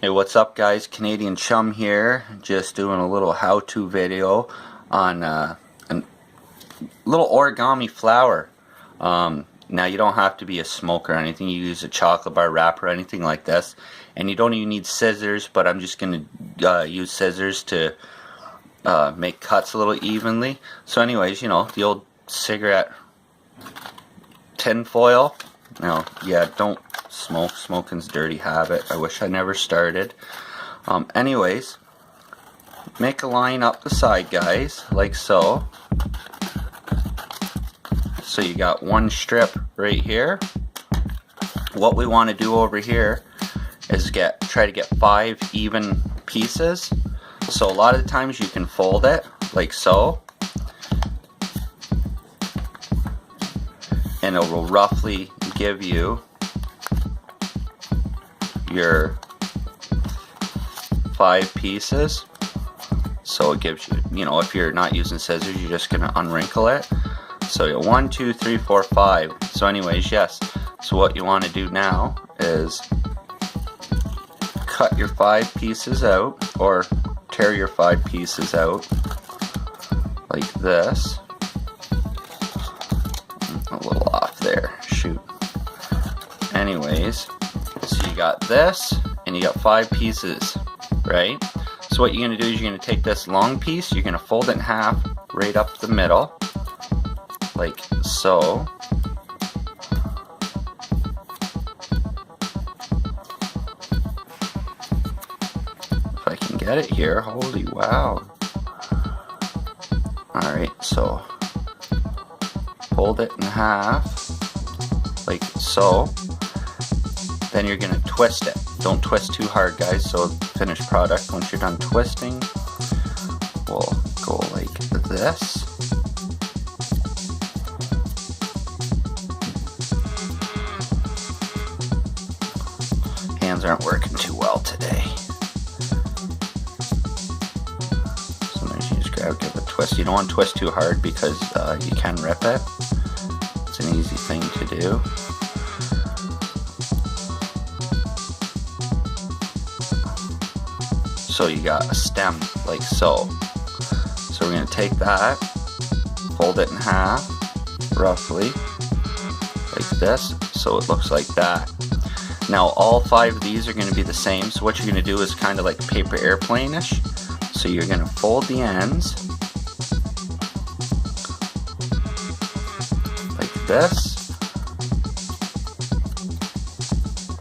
Hey, what's up guys? Canadian Chum here, just doing a little how-to video on a little origami flower. Now you don't have to be a smoker or anything. You use a chocolate bar wrapper or anything like this, and you don't even need scissors, but I'm just going to use scissors to make cuts a little evenly. So anyways, you know, the old cigarette tinfoil. Now, yeah, don't smoke. Smoking's a dirty habit. I wish I never started. Anyways, make a line up the side, guys, like so. So you got one strip right here. What we want to do over here is try to get 5 even pieces. So a lot of the times you can fold it like so, and it will roughly give you your 5 pieces. So it gives you, you know, if you're not using scissors, you're just gonna unwrinkle it. So you 1, 2, 3, 4, 5. So anyways, yes. So what you want to do now is cut your 5 pieces out, or tear your 5 pieces out like this. A little off there, shoot. Anyways, so you got this, and you got 5 pieces, right? So what you're going to do is you're going to take this long piece, you're going to fold it in half right up the middle, like so. If I can get it here, holy wow. Alright, so fold it in half, like so. Then you're going to twist it. Don't twist too hard, guys. So finished product, once you're done twisting, we'll go like this. Hands aren't working too well today. Sometimes you just give a twist. You don't want to twist too hard because you can rip it. It's an easy thing to do. So you got a stem like so. So we're going to take that, fold it in half, roughly, like this, so it looks like that. Now all 5 of these are going to be the same, so what you're going to do is kind of like paper airplane-ish. So you're going to fold the ends, like this,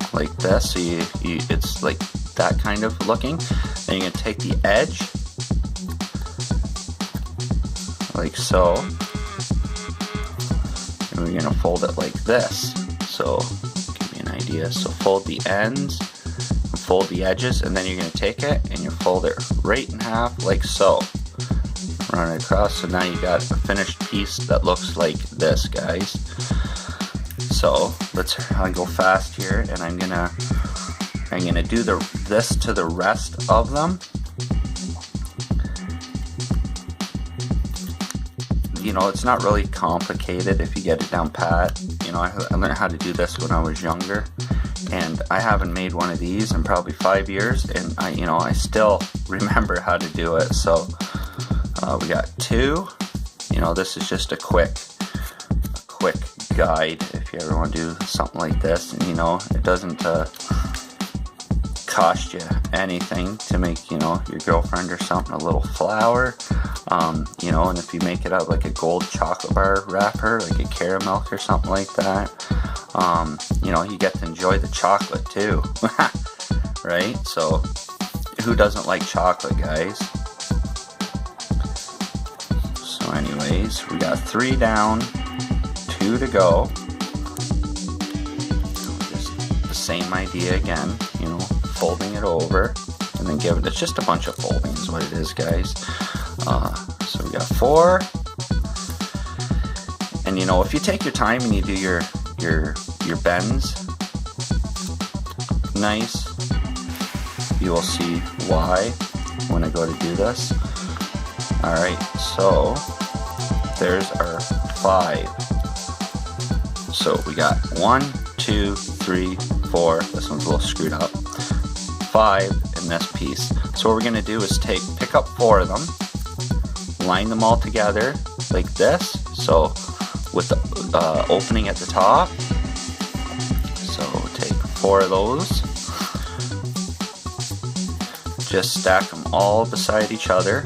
so it's like that kind of looking. Then you're going to take the edge, like so, and we're going to fold it like this. So, give me an idea. So fold the ends, and fold the edges, and then you're going to take it and you fold it right in half, like so. Run it across, so now you got a finished piece that looks like this, guys. So, I'll go fast here, and I'm gonna do this to the rest of them. You know, it's not really complicated if you get it down pat. You know, I learned how to do this when I was younger, and I haven't made one of these in probably 5 years, and I still remember how to do it. So we got 2. You know, this is just a quick guide if you ever want to do something like this, and you know, it doesn't cost you anything to make, you know, your girlfriend or something a little flower. You know, and if you make it out like a gold chocolate bar wrapper, like a caramel or something like that, you know, you get to enjoy the chocolate too. Right? So who doesn't like chocolate, guys? So anyways, we got 3 down, 2 to go. Just the same idea again, you know, folding it over and then it's just a bunch of folding is what it is, guys. So we got 4, and you know, if you take your time and you do your bends nice, you will see why when I go to do this. Alright, so there's our 5. So we got 1, 2, 3, 4. This one's a little screwed up. 5 in this piece. So what we're going to do is pick up 4 of them, line them all together like this, so with the opening at the top. So take 4 of those, just stack them all beside each other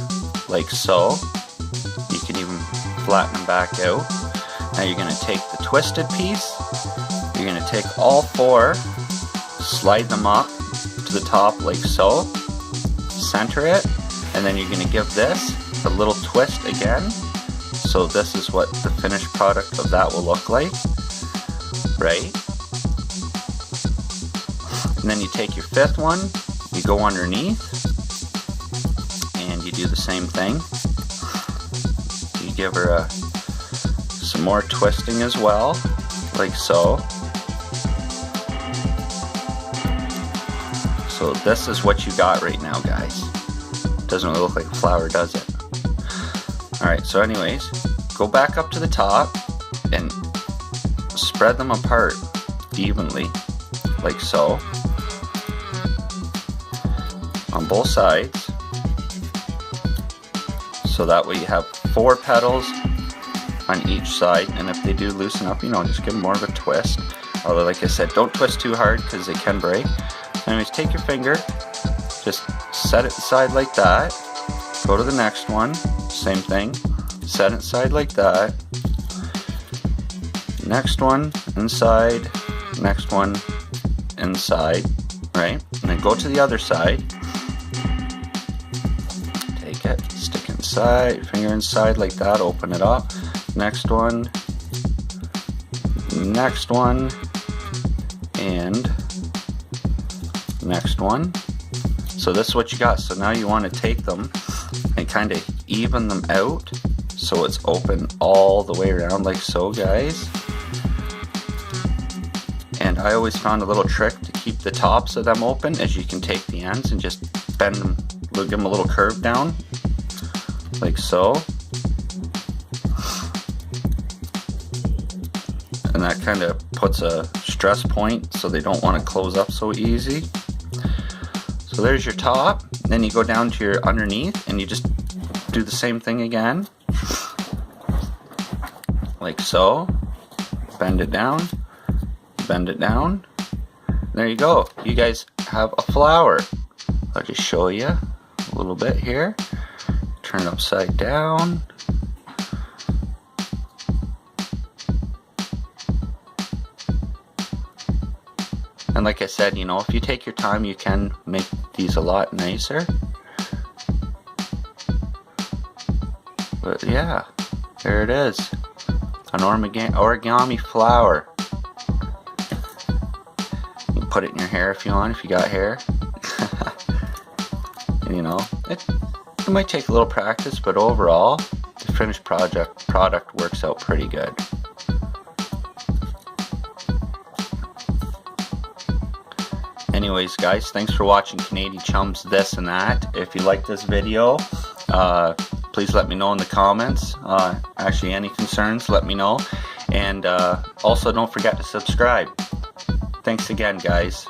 like so. You can even flatten them back out. Now you're going to take the twisted piece, you're going to take all 4, slide them up to the top like so, center it, and then you're going to give this a little twist again. So this is what the finished product of that will look like, right? And then you take your 5th one, you go underneath, and you do the same thing. You give her some more twisting as well, like so. So this is what you got right now, guys. Doesn't really look like a flower, does it? Alright, so anyways, go back up to the top and spread them apart evenly, like so, on both sides. So that way you have 4 petals on each side, and if they do loosen up, you know, just give them more of a twist. Although, like I said, don't twist too hard because they can break. Anyways, take your finger, just set it aside like that, go to the next one, same thing, set it aside like that, next one inside, next one inside, right? And then go to the other side, take it, stick it inside, finger inside like that, open it up, next one, and next one. So this is what you got. So now you want to take them and kind of even them out so it's open all the way around like so, guys. And I always found a little trick to keep the tops of them open is you can take the ends and just bend them, give them a little curve down like so. And that kind of puts a stress point so they don't want to close up so easy. So there's your top, then you go down to your underneath and you just do the same thing again, like so, bend it down, there you go, you guys have a flower. I'll just show you a little bit here, turn it upside down, and like I said, you know, if you take your time, you can make these a lot nicer. But yeah, there it is. An origami flower. You can put it in your hair if you want, if you got hair. And, you know, it might take a little practice, but overall, the finished product works out pretty good. Anyways, guys, thanks for watching Canadian Chums This and That. If you like this video, please let me know in the comments. Actually, any concerns, let me know. And also, don't forget to subscribe. Thanks again, guys.